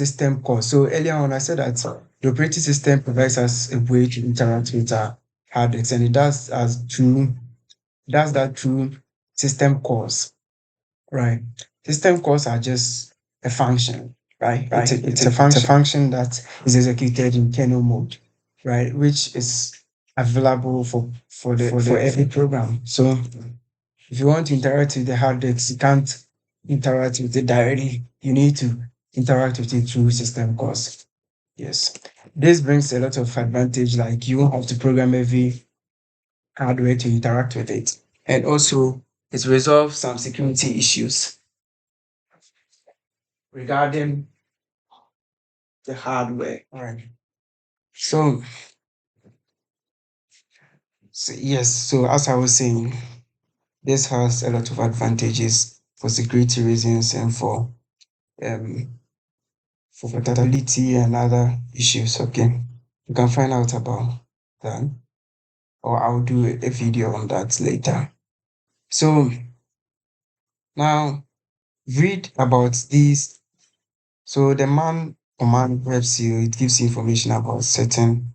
system calls. So earlier on, I said that the operating system provides us a way to interact with our hard disks, and it does that through system calls, right? System calls are just a function, right? It's a function that is executed in kernel mode, right? Which is available for every program. So if you want to interact with the hard disk, you can't interact with it directly. You need to interact with it through system calls. Yes. This brings a lot of advantage, like you won't have to program every hardware to interact with it. And also, it resolves some security issues regarding the hardware. All right. So, so as I was saying, this has a lot of advantages for security reasons and um for portability and other issues. Okay, you can find out about that, or I'll do a video on that later. So now read about these. So the man command helps you. It gives you information about certain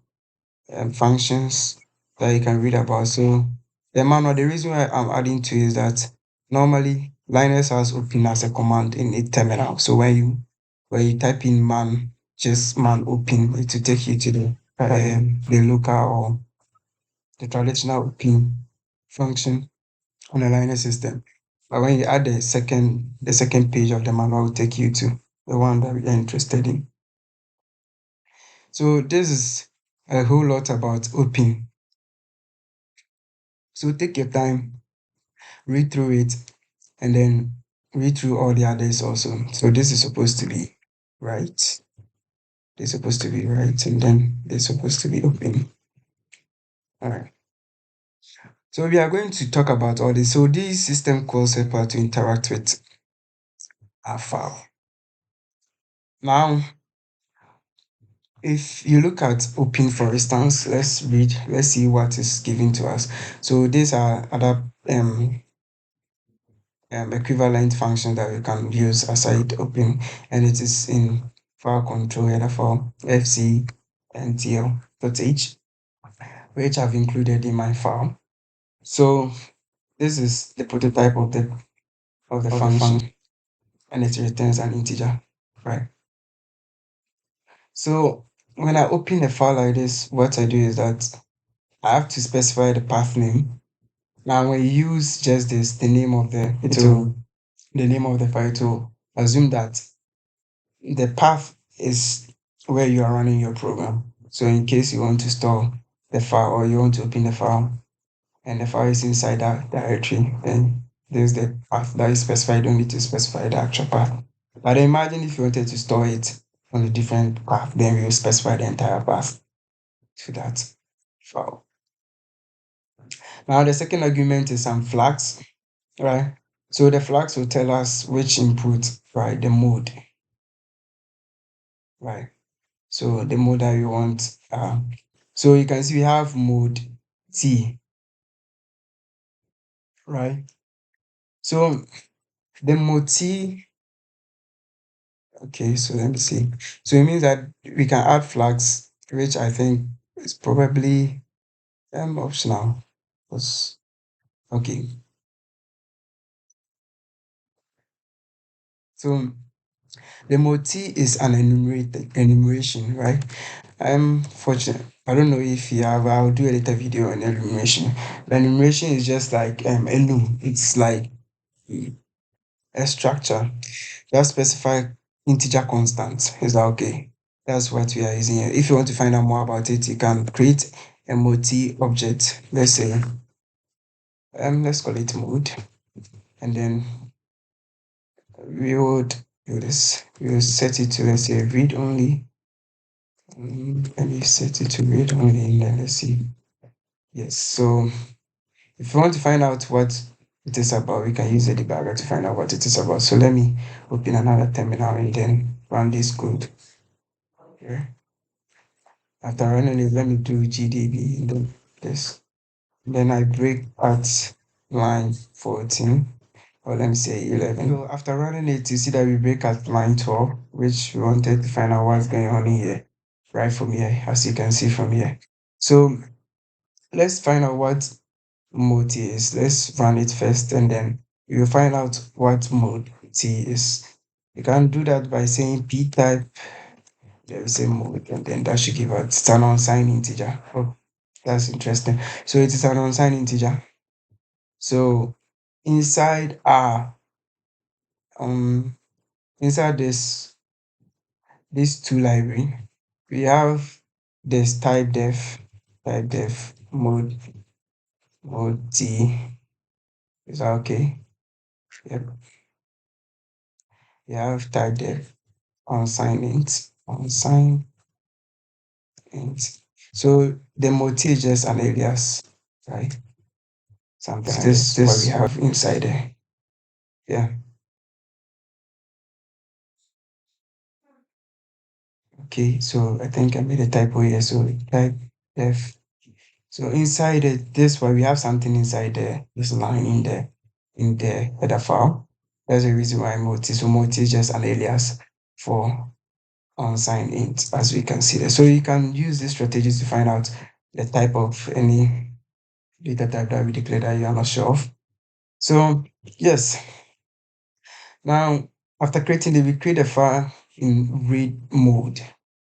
functions that you can read about. So the manual, the reason why I'm adding to is that normally Linux has open as a command in a terminal. So when you type in man, just man open, it will take you to the local or the traditional open function on a Linux system. But when you add the second page of the manual, will take you to the one that we are interested in. So this is a whole lot about open. So take your time, read through it, and then read through all the others also. So this is supposed to be right. They're supposed to be right, and then they're supposed to be open. All right. So we are going to talk about all this. So these system calls help us to interact with our file. Now, if you look at open, for instance, let's see what is given to us. So these are other equivalent function that we can use aside open, and it is in file control header file fcntl.h, which I've included in my file. So this is the prototype of the function, and it returns an integer, right? So when I open a file like this, what I do is that I have to specify the path name. Now when you use just this, the name of the file, to assume that the path is where you are running your program. So in case you want to store the file or you want to open the file and the file is inside that directory, then there's the path that is specified. You don't need to specify the actual path. But imagine if you wanted to store it on a different path, then we will specify the entire path to that file. Now the second argument is some flags, right? So the flags will tell us which input, right, the mode, right? So the mode that you want. So you can see we have mode T, right? So the mode T, okay, so let me see. So it means that we can add flags, which I think is probably optional. Okay. So the mode T is an enumeration, right? I'm fortunate. I don't know if you have. I'll do a little video on enumeration. The enumeration is just like enum. It's like a structure that specify integer constants. Is that okay? That's what we are using here. If you want to find out more about it, you can create a multi object. Let's say let's call it mode, and then we would do this. We will set it to, let's say, read only. And we set it to read only, and then let's see. Yes. So if you want to find out what it is about, we can use the debugger to find out what it is about. So let me open another terminal and then run this code here. After running it, let me do gdb and then this. Then I break at line 14. or let me say 11. So after running it, you see that we break at line 12, which we wanted to find out what's going on here, right from here, as you can see from here. So let's find out what mode T is. Let's run it first, and then we will find out what mode T is. You can do that by saying p type, there is a mode, and then that should give us, it's an unsigned integer. Oh, that's interesting. So it is an unsigned integer. So inside our inside this two library, we have this type def mode T. Is that okay? Yep. We have type def unsigned int. So the mode T is just an alias, right? Something like this what we have inside there. Yeah. Okay, so I think I made a typo here. So type def. So inside this one, we have something inside there, this line in the header file. That's the reason why moti. So moti is just an alias for unsigned int, as we can see there. So you can use these strategies to find out the type of any data type that we declare that you are not sure of. So yes, now after creating it, we create a file in read mode,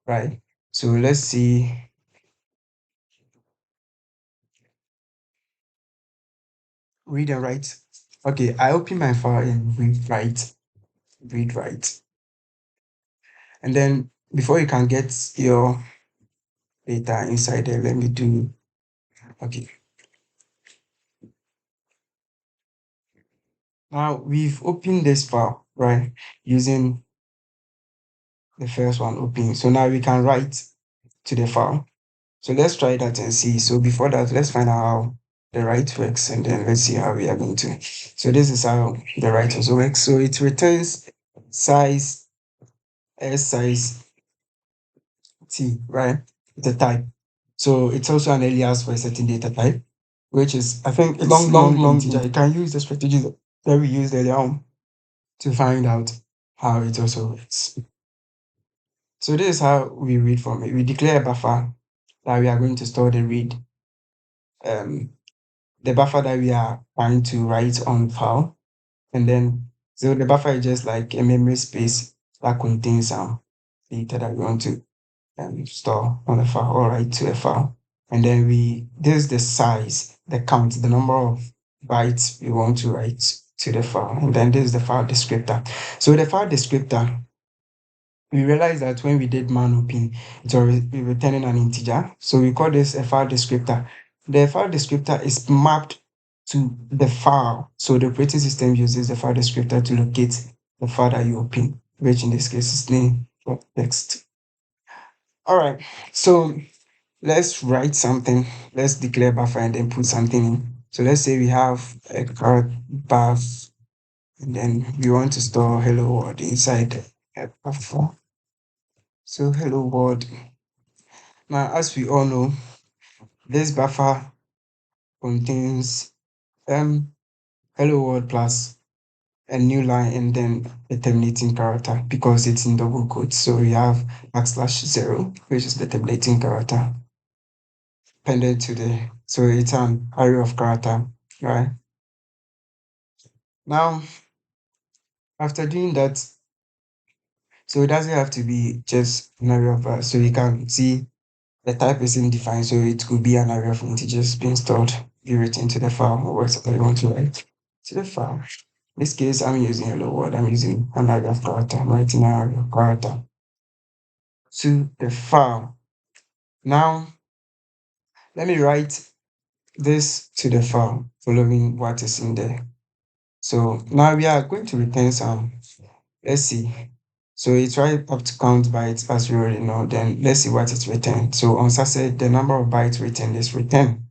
right? So let's see. Read and write. Okay, I open my file in read write. And then before you can get your data inside there, let me do, okay. Now we've opened this file, right? Using the first one open. So now we can write to the file. So let's try that and see. So before that, let's find out how the write works, and then let's see how we are going to. So this is how the write also works. So it returns size, s size T, right? The type. So it's also an alias for a certain data type, which is, I think, it's long integer. You can use the strategies that we used earlier on to find out how it also works. So this is how we read from it. We declare a buffer that we are going to store the buffer that we are trying to write on file. And then, so the buffer is just like a memory space that contains some data that we want to store on a file or write to a file. And then this is the size, the count, the number of bytes we want to write to the file. And then this is the file descriptor. So the file descriptor, we realized that when we did man open, it was returning an integer. So we call this a file descriptor. The file descriptor is mapped to the file. So the operating system uses the file descriptor to locate the file that you open, which in this case is name or text. All right, so let's write something. Let's declare buffer and then put something in. So let's say we have a card buff, and then we want to store hello world inside a buffer. So hello world. Now, as we all know, this buffer contains hello world plus a new line and then a terminating character because it's in double quotes. So we have \0, which is the terminating character, appended to so it's an array of character, right? Now, after doing that, so it doesn't have to be just an array of, so you can see the type is undefined, so it could be an array of integers being stored, be written to the file, or whatever you want to write to the file. In this case, I'm using hello world, I'm using an array of character, I'm writing an array of character to the file. Now, let me write this to the file, following what is in there. So now we are going to return some, let's see. So it's right up to count bytes as we already know. Then let's see what it's returned. So on said the number of bytes returned is return.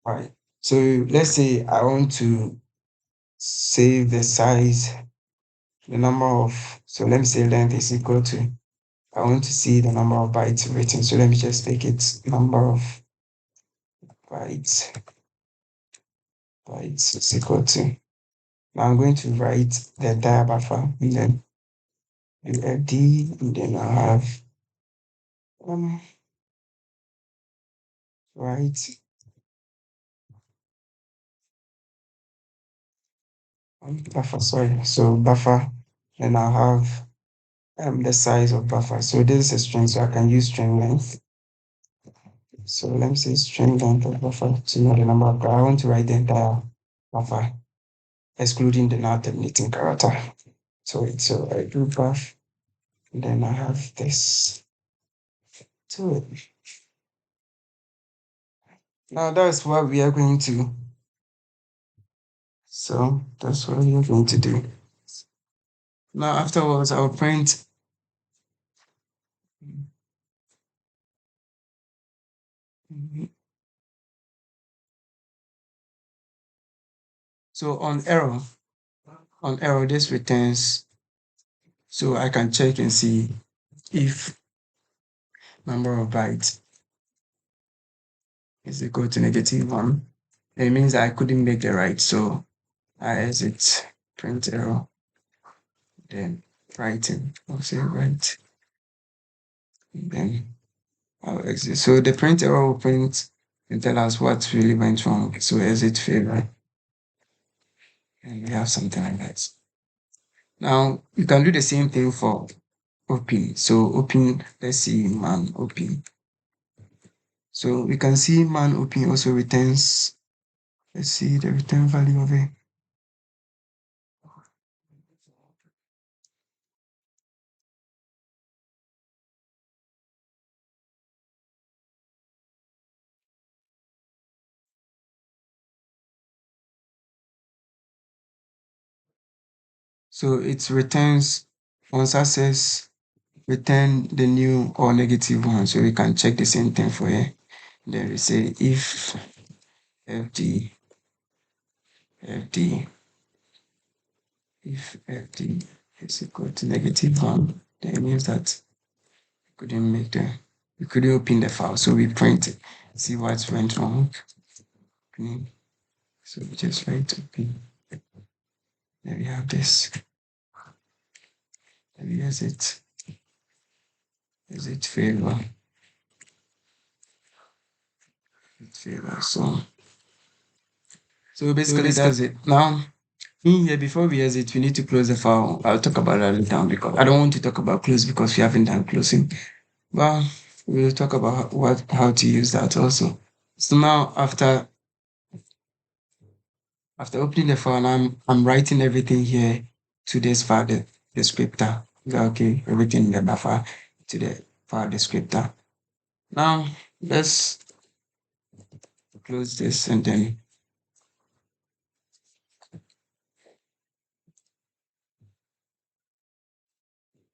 Right. So let's say I want to save the size, the number of, so let me say length is equal to, I want to see the number of bytes written. So let me just take it number of bytes is equal to Now I'm going to write the entire buffer and then do FD, and then I'll have um write buffer, sorry. So buffer, and I'll have the size of buffer. So this is a string, so I can use string length. So let me say string length of buffer to know the number of I want to write the entire buffer, excluding the now terminating character. So I do buff, and then I have this to it. Now that's what we are going to. So that's what we are going to do. Now afterwards, I'll print. So on error, this returns. So I can check and see if number of bytes is equal to -1. It means that I couldn't make the write. So I exit print error, then writing. I'll say write, then I'll exit. So the print error will print and tell us what really went wrong. So exit failure, and we have something like that. Now you can do the same thing for open. So open, let's see man open. So we can see man open also returns. Let's see the return value of it. So it returns on success, return the new or negative one. So we can check the same thing for here. Then we say if fd fd if fd is equal to -1, then it means that we couldn't open the file. So we print it, see what went wrong. Opening. So we just write open. Then we have this. Then we exit failure. So basically that's it. Now in here, before we exit, we need to close the file. I'll talk about that later because I don't want to talk about close because we haven't done closing. But we'll talk about how to use that also. So now after opening the file, I'm writing everything here to this file descriptor. Okay, everything in the buffer to the file descriptor. Now let's close this and then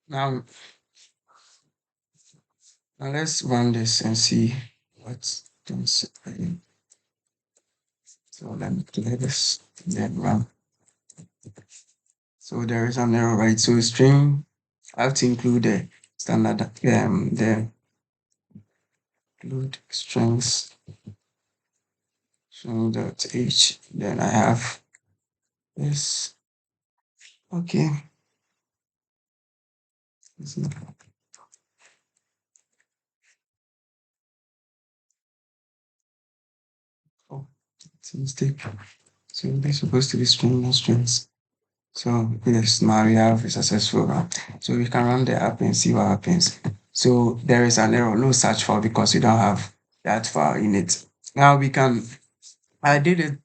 now let's run this and see what things. So let me clear this and then run. So there is an error, right? So string, I have to include the standard, the include strings string.h. Then I have this. Okay. Oh, it's a mistake. So they're supposed to be string, not strings. So yes, now we have a successful run. So we can run the app and see what happens. So there is an error, no search file because we don't have that file in it. Now I did it,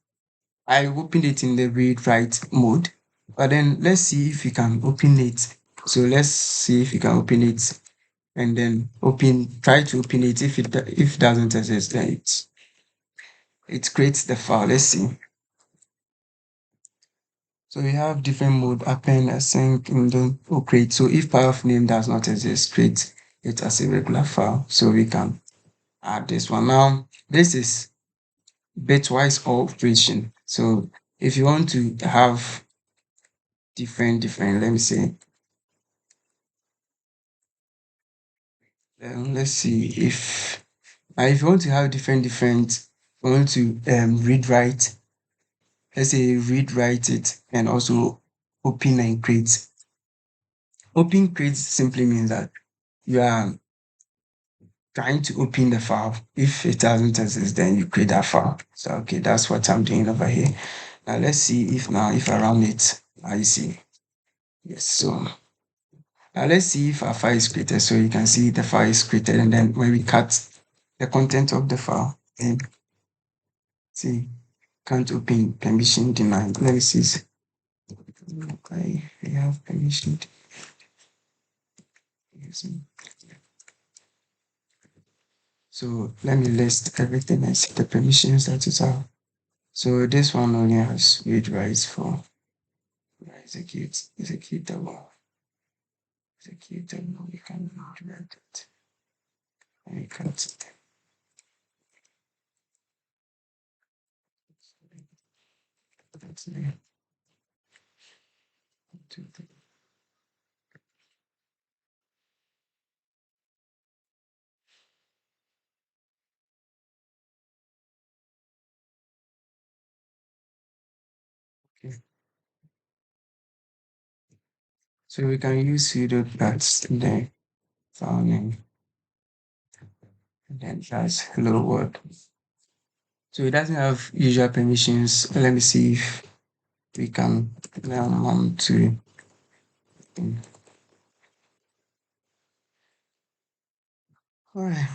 I opened it in the read write mode, but then let's see if we can open it. So let's see if we can open it and then try to open it. If it doesn't exist, then it creates the file. Let's see. So we have different mode, append, async, and then create. So if path name does not exist, create it as a regular file. So we can add this one. Now, this is bitwise operation. So if you want to have different, let me say, let's see if you want to have different, you want to read write let's say read, write it, and also open and create. Open create simply means that you are trying to open the file. If it doesn't exist, then you create that file. So okay, that's what I'm doing over here. Now let's see if I run it, I see. Yes, so now let's see if our file is created. So you can see the file is created, and then when we cut the content of the file, then see, can't open, permission denied. Let me see. Okay, we have permission. So let me list everything and see the permissions that it have. So this one only has read rights for executable. We can read it. And we cut it. That's there. 1, 2, 3. Okay. So we can use sudo that's the file name. And then that's hello world. So it doesn't have user permissions. Let me see if we can mount to. Alright.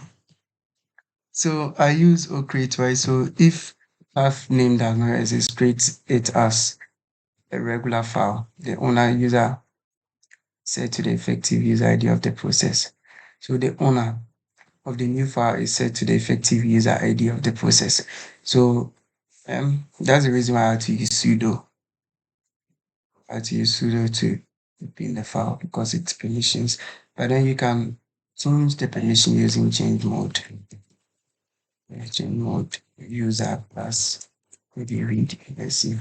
So I use create, right? So if path name does not exist, create it as a regular file. The owner user set to the effective user ID of the process. So the owner of the new file is set to the effective user ID of the process. So that's the reason why I had to use sudo. I had to use sudo to open the file because it's permissions. But then you can change the permission using change mode. Change mode user plus maybe read. Let's see.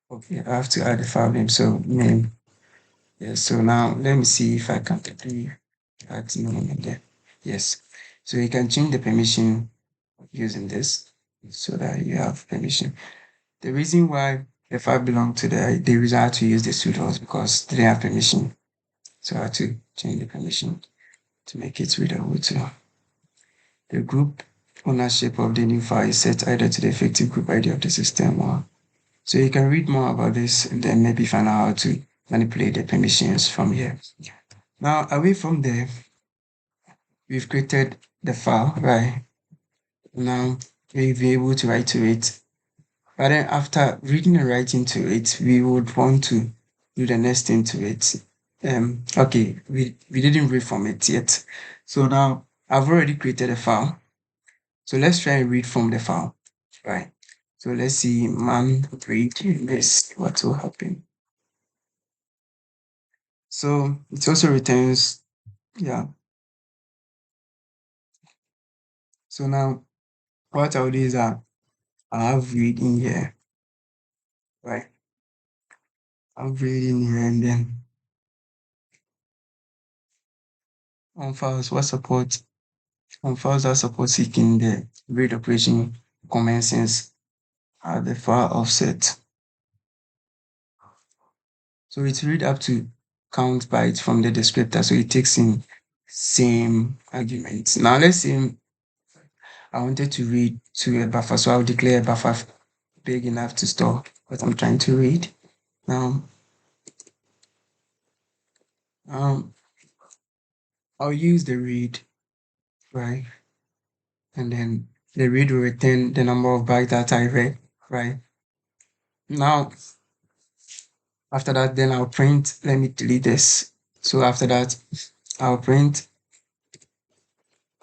Okay, I have to add the file name. So name. Yes. So now let me see if I can add name in there. Yes. So you can change the permission using this so that you have permission. The reason why the file belonged to the reason I had to use the sudo was because they didn't have permission. So I had to change the permission to make it readable to the group ownership of the new file is set either to the effective group ID of the system or so you can read more about this and then maybe find out how to manipulate the permissions from here. Now, away from there, we've created the file, right? Now, we'll be able to write to it. But then after reading and writing to it, we would want to do the next thing to it. Okay, we didn't read from it yet. So now I've already created a file. So let's try and read from the file, right? So let's see man read this, what will happen. So it also returns, yeah. So now what I'll do is that I'll have read in here, right? I'll read in here and then on files that support seeking the read operation commences at the file offset. So it read up to count bytes from the descriptor. So it takes in same arguments. Now let's say I wanted to read to a buffer, so I'll declare a buffer big enough to store what I'm trying to read. Now, I'll use the read, right? And then the read will return the number of bytes that I read, right? Now, after that, then I'll print, let me delete this. So after that, I'll print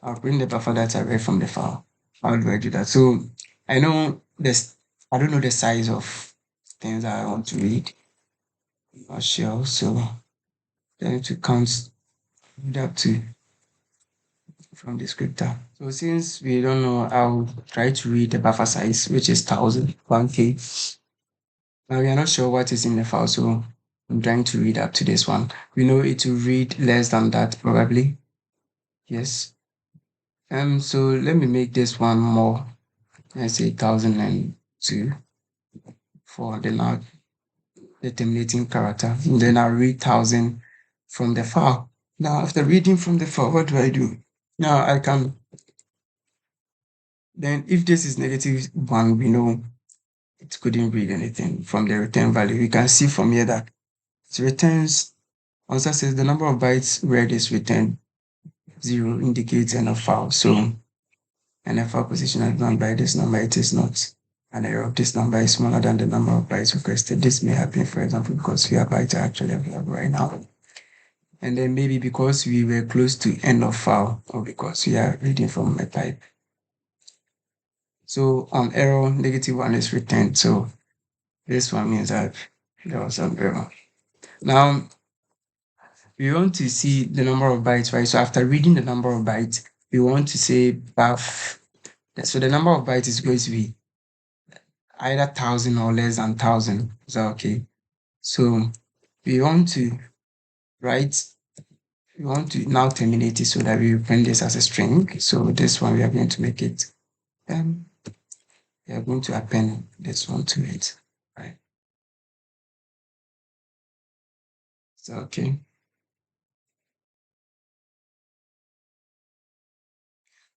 the buffer that I read from the file. How do I do that? So I know this, I don't know the size of things that I want to read. I'm not sure. So then to count it up to from the scripter. So since we don't know, I'll try to read the buffer size, which is 1000, 1K. Now we are not sure what is in the file, so I'm trying to read up to this one. We know it will read less than that, probably. Yes. So let me make this one more. Let's say 1002 for the now the terminating character. And then I'll read 1000 from the file. Now, after reading from the file, what do I do? Now I can, then if this is -1, we know it couldn't read anything from the return value. We can see from here that it returns, once that says the number of bytes read is returned 0 indicates end of file. So an file position is done by this number, it is not an error. This number is smaller than the number of bytes requested. This may happen, for example, because fewer bytes are actually available right now. And then maybe because we were close to end of file, or because we are reading from a type. So on error, -1 is returned. So this one means that there was some error. Now, we want to see the number of bytes, right? So after reading the number of bytes, we want to say buff. So the number of bytes is going to be either 1000 or less than 1000. Is that okay? So we want to write, we want to now terminate it so that we print this as a string. So this one, we are going to make it, we are going to append this one to it, right? So, okay.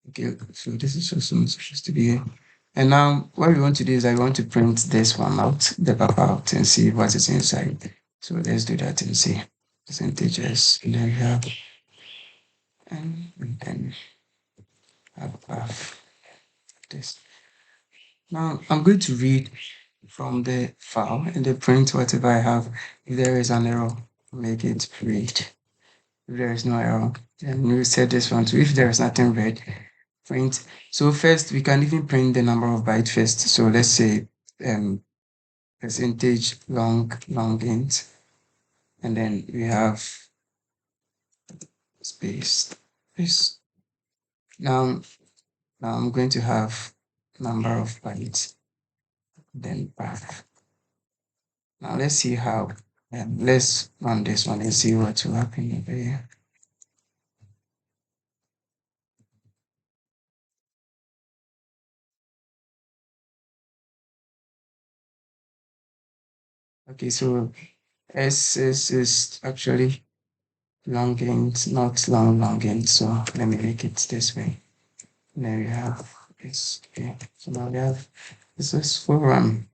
Okay, so this is also supposed to be, and now what we want to do is I want to print this one out, the buffer out, and see what is inside. So let's do that and see percentages, and then we have, and then have this. Now I'm going to read from the file and then print whatever I have. If there is an error, make it read. If there is no error, then we set this one to if there is nothing read, print. So first we can even print the number of bytes first. So let's say percentage long int, and then we have space. Now I'm going to have number of bytes, then path. Now let's see how, let's run this one and see what will happen over here. Okay, so S is actually long int, not long int. So let me make it this way. And then we have this. Okay, so now we have this is for run.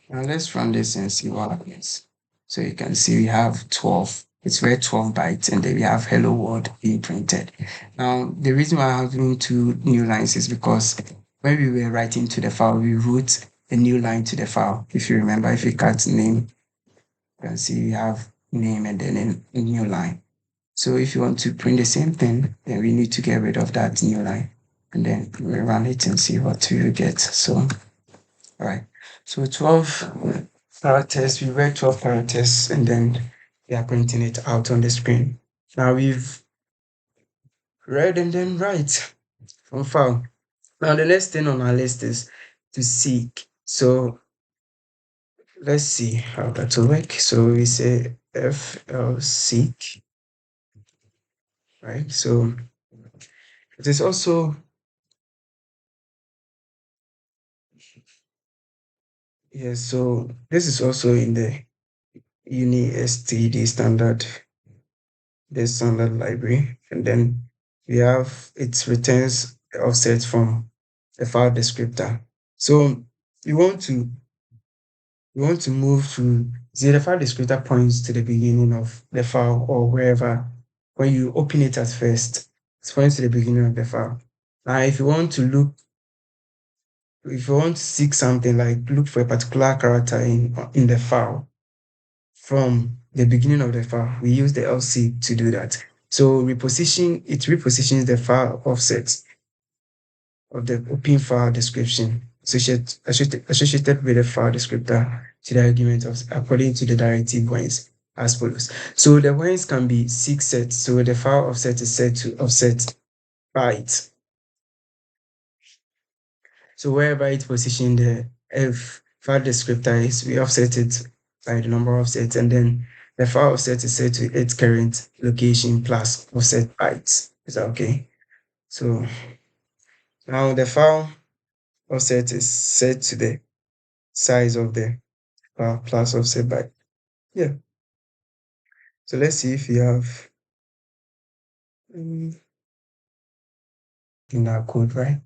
Now let's run this and see what happens. So you can see we have 12. It's very 12 bytes, and then we have hello world being printed. Now, the reason why I'm having two new lines is because when we were writing to the file, we wrote a new line to the file. If you remember, if you cut name, you can see we have name and then a new line. So if you want to print the same thing, then we need to get rid of that new line. And then we run it and see what we get. So, all right. So 12 characters, we read 12 characters, and then we are printing it out on the screen. Now we've read and then write from file. Now the next thing on our list is to seek. So let's see how that will work. So we say lseek, right? So it is also, yes, so this is also in the UniSTD standard, the standard library, and then we have it returns offset from the file descriptor. So we want to move to, see, the file descriptor points to the beginning of the file, or wherever, when you open it at first, it points to the beginning of the file. Now if you want to seek something, like look for a particular character in the file from the beginning of the file, we use the lseek to do that. So it repositions the file offset of the open file description associated with the file descriptor to the argument of according to the directive points as follows. So the points can be 6 sets. So the file offset is set to offset byte. So wherever it positioned the F file descriptor is, we offset it by the number of sets, and then the file offset is set to its current location plus offset bytes. Is that okay? So now the file offset is set to the size of the file plus offset by. Yeah. So let's see if we have in our code, right?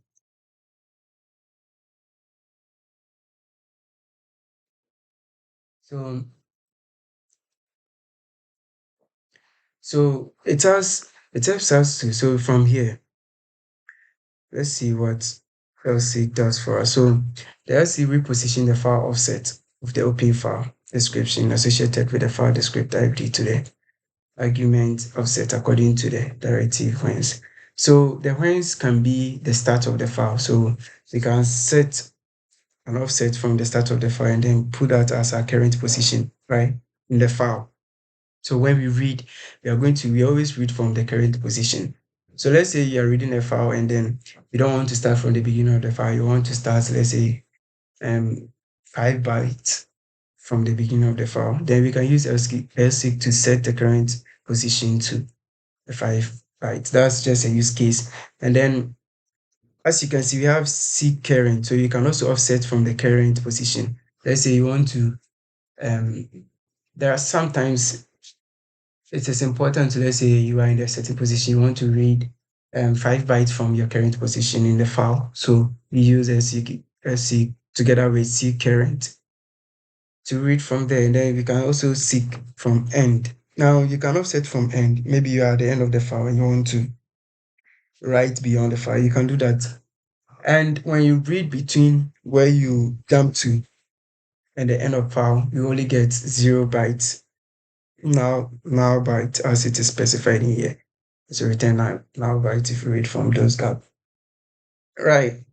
So it helps us to, so from here, let's see what lseek does for us. So the lseek reposition the file offset of the open file description associated with the file descriptor ID to the argument offset according to the directive whence. So the whence can be the start of the file. So we can set an offset from the start of the file and then put that as our current position, right, in the file. So when we read, we always read from the current position. So let's say you're reading a file and then you don't want to start from the beginning of the file. You want to start, let's say, 5 bytes from the beginning of the file. Then we can use lseek to set the current position to the 5 bytes. That's just a use case. And then, as you can see, we have seek current. So you can also offset from the current position. Let's say you want to, there are sometimes it is important to, let's say you are in a certain position, you want to read 5 bytes from your current position in the file. So we use lseek together with seek current to read from there. And then we can also seek from end. Now you can offset from end. Maybe you are at the end of the file and you want to write beyond the file. You can do that. And when you read between where you jump to and the end of file, you only get 0 bytes. Now byte as it is specified in here. So return now byte if you read from those gaps. Right.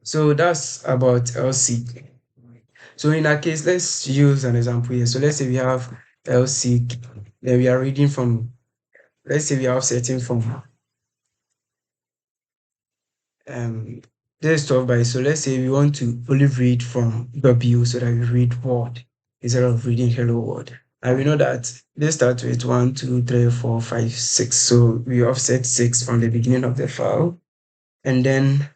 So that's about lseek. So in our case, let's use an example here. So let's say we have lseek, then we are reading from, let's say we are offsetting from this is 12 bytes. So let's say we want to only read from W so that we read word instead of reading hello world. And we know that they start with 1, 2, 3, 4, 5, 6. So we offset 6 from the beginning of the file. And then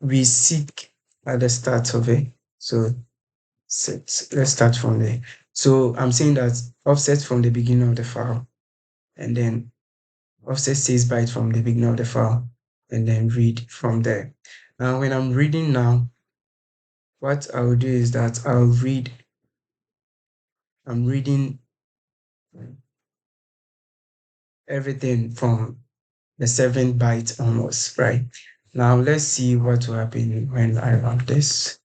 we seek at the start of it. So let's start from there. So I'm saying that offset from the beginning of the file and then offset 6 bytes from the beginning of the file and then read from there. Now, when I'm reading now, what I will do is that I'm reading everything from the 7 bytes onwards, right? Now, let's see what will happen when I run this.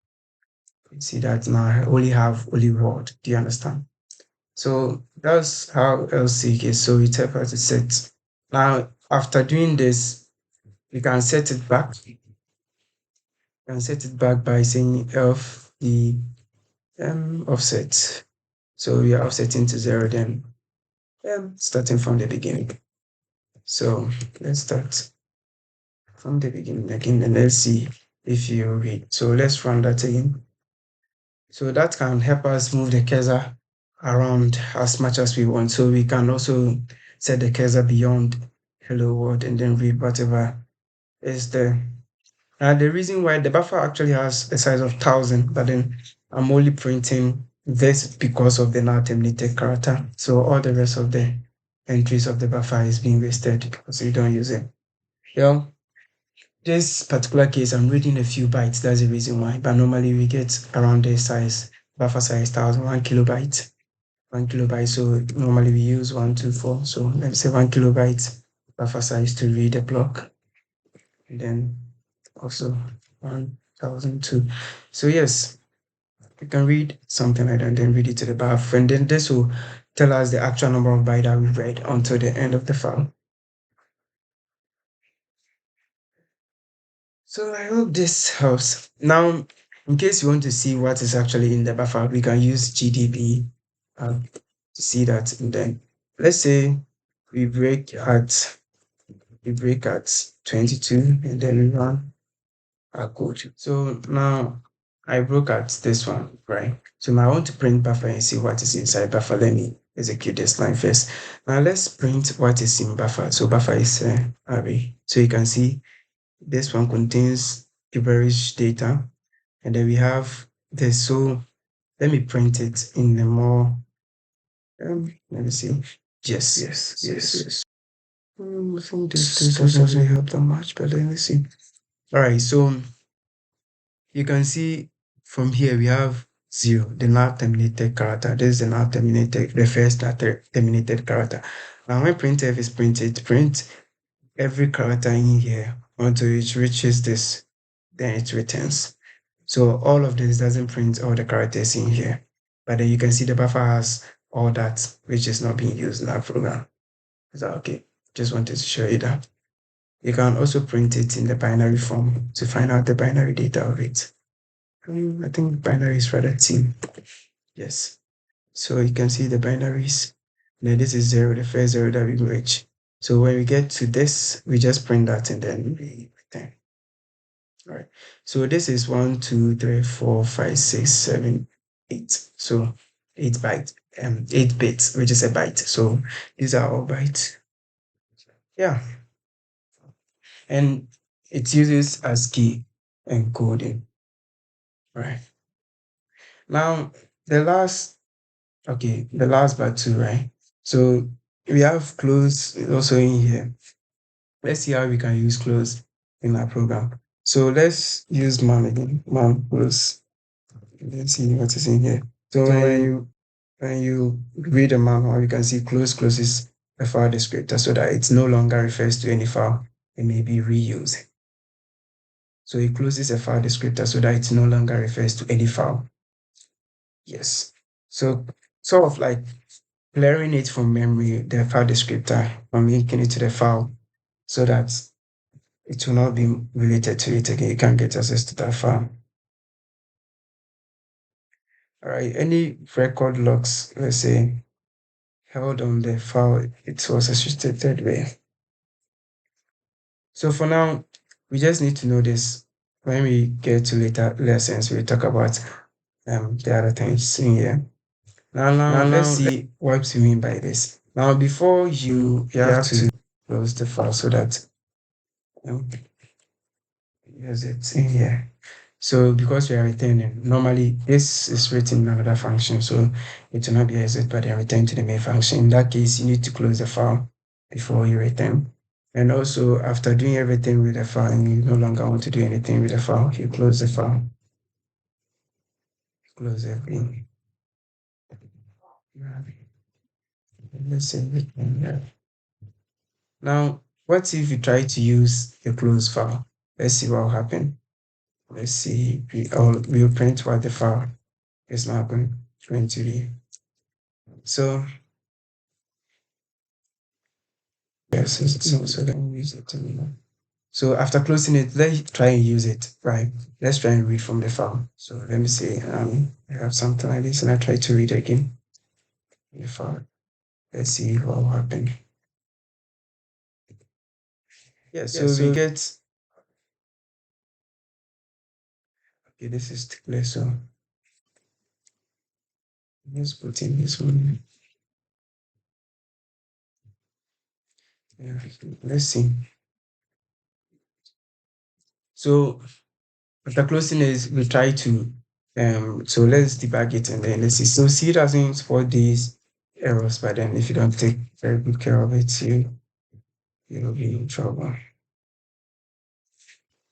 You see that now I only have only word. Do you understand? So that's how lseek is. So it helps us to set. Now, after doing this, we can set it back. We can set it back by saying elf the offset. So we are offsetting to 0, then starting from the beginning. So let's start from the beginning again, and let's see if you read. So let's run that again. So that can help us move the cursor around as much as we want. So we can also set the cursor beyond hello world and then read whatever is there. Now the reason why the buffer actually has a size of 1000, but then I'm only printing this because of the now terminated character. So all the rest of the entries of the buffer is being wasted because we don't use it. Yeah. This particular case, I'm reading a few bytes. That's the reason why. But normally we get around the size, buffer size 1 kilobyte. 1 kilobyte. So normally we use 124. So let's say 1 kilobyte buffer size to read a block. And then also 1002. So yes, you can read something like that and then read it to the buffer. And then this will tell us the actual number of bytes that we read until the end of the file. So I hope this helps. Now, in case you want to see what is actually in the buffer, we can use GDB to see that. And then let's say we break at 22 and then we run our code. So now I broke at this one, right? So now I want to print buffer and see what is inside buffer. Let me execute this line first. Now let's print what is in buffer. So buffer is array. So you can see this one contains gibberish data, and then we have this. So let me print it in a more let me see. Yes. I think this doesn't really help that much, but let me see. All right, so you can see from here we have 0, the now terminated character. This is the now terminated, the first now terminated character. Now when printf is printed, print every character in here until it reaches this, then it returns. So all of this doesn't print all the characters in here, but then you can see the buffer has all that which is not being used in our program. Is that okay? Just wanted to show you that. You can also print it in the binary form to find out the binary data of it. I think binary is rather T. Yes. So you can see the binaries. Then this is 0, the first 0 that we reach. So when we get to this, we just print that and then we return. All right. So this is 1, 2, 3, 4, 5, 6, 7, 8. So 8 bits, which is a byte. So these are all bytes. Yeah. And it uses ASCII encoding. Right. Now the last but two, right? So we have close also in here. Let's see how we can use close in our program. So let's use man again. Man close. Let's see what is in here. So when you read a manual, you can see close is a file descriptor so that it no longer refers to any file it may be reused. So it closes a file descriptor so that it no longer refers to any file. Yes. So sort of like clearing it from memory, the file descriptor, from linking it to the file so that it will not be related to it again. You can't get access to that file. All right. Any record logs, let's say, held on the file it was associated with. So for now, we just need to know this. When we get to later lessons, we'll talk about the other things in here. Now let's see what we mean by this. Now before you have to close the file so that here's it in here. So because we are returning, normally this is written in another function, so it will not be exit but then return to the main function. In that case, you need to close the file before you return. And also after doing everything with the file and you no longer want to do anything with the file, you close the file. Close everything. Let's say everything here. Now, what if you try to use the close file? Let's see what will happen. Let's see, we'll print what the file is now going to be. So, yes, so let me use it. So after closing it, let's try and use it, right? Let's try and read from the file. So let me say, I have something like this and I try to read again the file. Let's see what will happen. Yeah, so we get, okay, this is clear, so let's put in this one. Yeah, let's see. So after closing is we try to so let's debug it and then let's see. So C doesn't support these errors, but then if you don't take very good care of it, you'll be in trouble.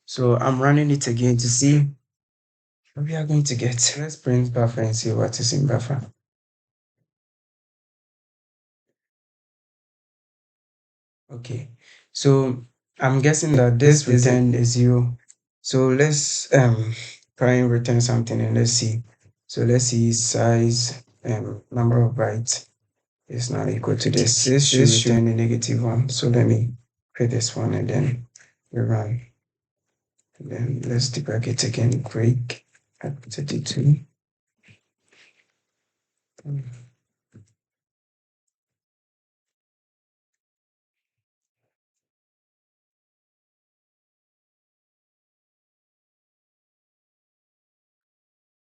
So I'm running it again to see what we are going to get. Let's print buffer and see what is in buffer. Okay, so I'm guessing that this return is 0. So let's try and return something and let's see. So let's see size number of bytes is not equal to this. This should return a -1. So let me create this one and then we run. And then let's debug it again. Break at 32.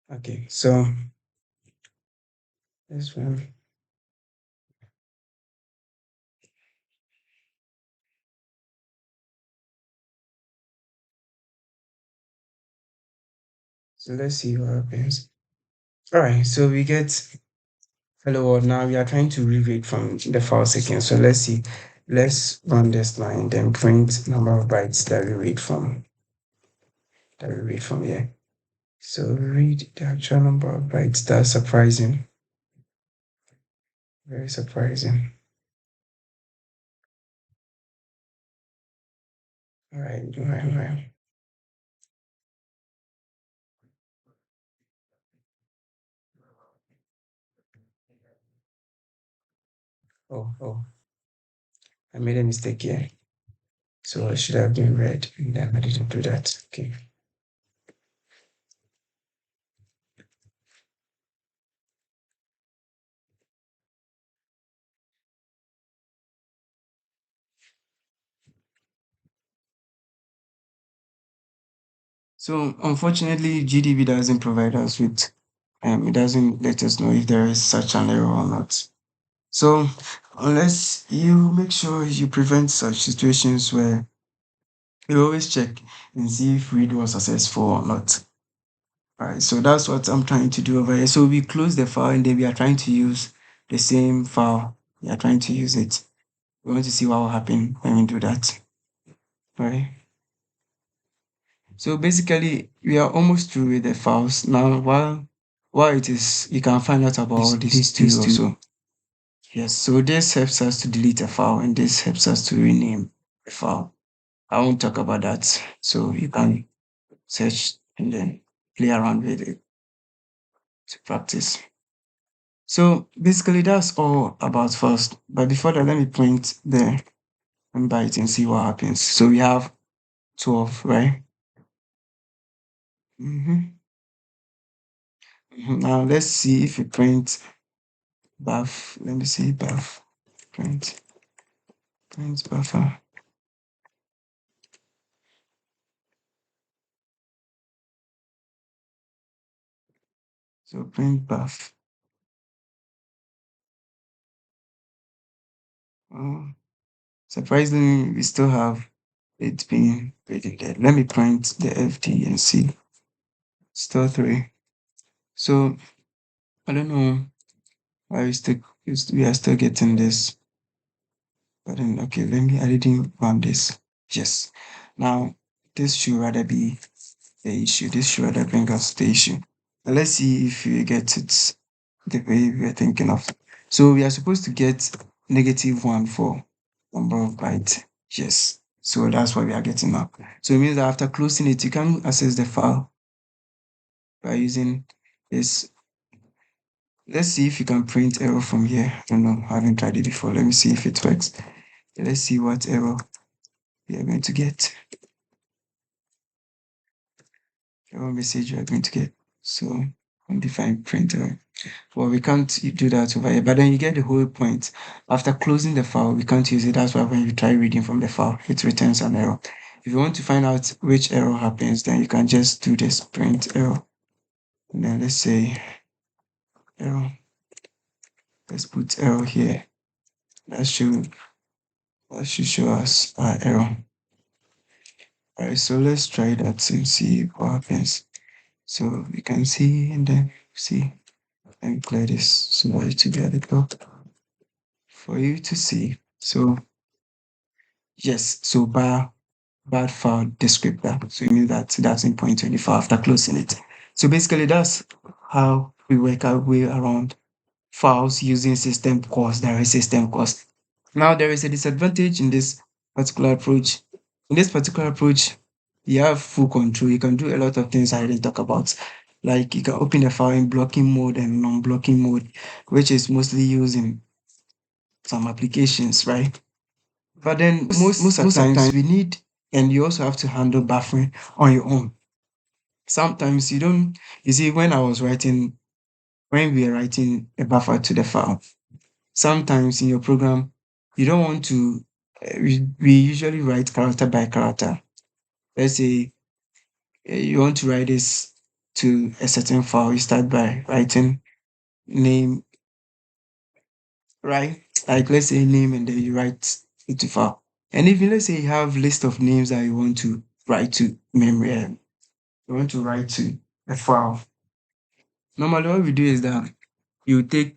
Okay, so this one. So let's see what happens. All right, so we get hello world. Now we are trying to read from the file sequence. So let's see. Let's run this line, then print number of bytes that we read from. Here. So read the actual number of bytes. That's surprising. Very surprising. All right, all right, all right. Oh, I made a mistake here. So it should have been red, and then I didn't do that. Okay. So unfortunately, GDB doesn't provide us with, it doesn't let us know if there is such an error or not. So unless you make sure you prevent such situations where you always check and see if read was successful or not. All right, so that's what I'm trying to do over here. So we close the file and then we are trying to use the same file. We are trying to use it. We want to see what will happen when we do that. All right. So basically, we are almost through with the files. Now, while it is, you can find out about all these two also. Yes, so this helps us to delete a file and this helps us to rename a file. I won't talk about that. So you can search and then play around with it to practice. So basically that's all about first. But before that, let me print the byte and see what happens. So we have 12, right? hmm Now let's see if we print buff. Let me see buff. Print buffer. So print buff. Oh, surprisingly, we still have it being reading there. Let me print the FD and see. Still 3. So I don't know why we are still getting this. But then okay, I didn't run this. Yes. Now this should rather be the issue. This should rather bring us the issue. Now, let's see if we get it the way we are thinking of. So we are supposed to get -1 for number of bytes. Yes. So that's what we are getting now. So it means that after closing it, you can access the file by using this. Let's see if you can print error from here. I don't know. I haven't tried it before. Let me see if it works. Let's see what error we are going to get. Error message we are going to get. So undefined printer. Well, we can't do that over here, but then you get the whole point. After closing the file, we can't use it. That's why when you try reading from the file, it returns an error. If you want to find out which error happens, then you can just do this print error. And then let's say error. Let's put error here. That should show us our error. Alright, so let's try that and see what happens. So we can see and then see and clear this so that it will be at the top for you to see. So yes, so bad file descriptor. So you mean that that's in point 24 after closing it. So basically that's how we work our way around files using system calls, direct system calls. Now there is a disadvantage in this particular approach. In this particular approach, you have full control. You can do a lot of things I didn't talk about. Like you can open a file in blocking mode and non-blocking mode, which is mostly used in some applications, right? But then most of the times we need, and you also have to handle buffering on your own. Sometimes you don't, you see, when we are writing a buffer to the file, sometimes in your program, you don't want to, we usually write character by character. Let's say you want to write this to a certain file, you start by writing name, right? Like let's say name and then you write it to file. And if let's say you have list of names that you want to write to memory, you want to write to. a file. Normally, what we do is that you take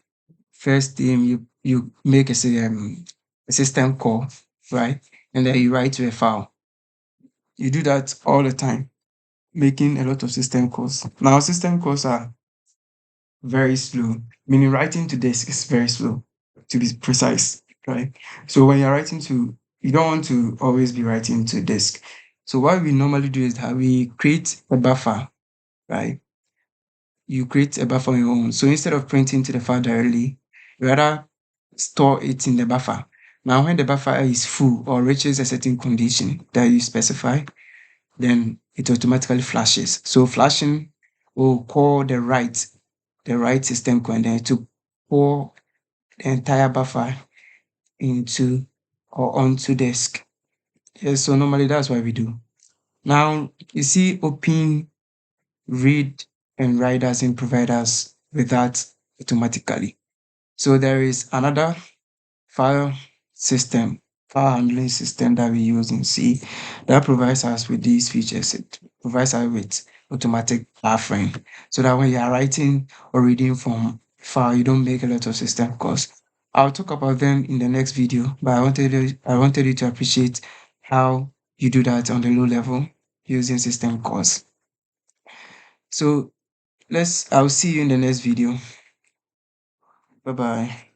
first thing, you make a system call, right? And then you write to a file. You do that all the time, making a lot of system calls. Now, system calls are very slow, meaning writing to disk is very slow, to be precise, right? So when you're writing to, you don't want to always be writing to disk. So what we normally do is that we create a buffer, right? You create a buffer on your own. So instead of printing to the file directly, you rather store it in the buffer. Now, when the buffer is full or reaches a certain condition that you specify, then it automatically flashes. So flashing will call the right system call, and then to pour the entire buffer into or onto disk. Yes, so normally that's what we do. Now you see open, read, and write as in providers with that automatically. So there is another file system, file handling system that we use in C that provides us with these features. It provides us with automatic buffering so that when you are writing or reading from file, you don't make a lot of system calls. I'll talk about them in the next video, but I wanted you to appreciate how you do that on the low level using system calls. So I'll see you in the next video. Bye bye.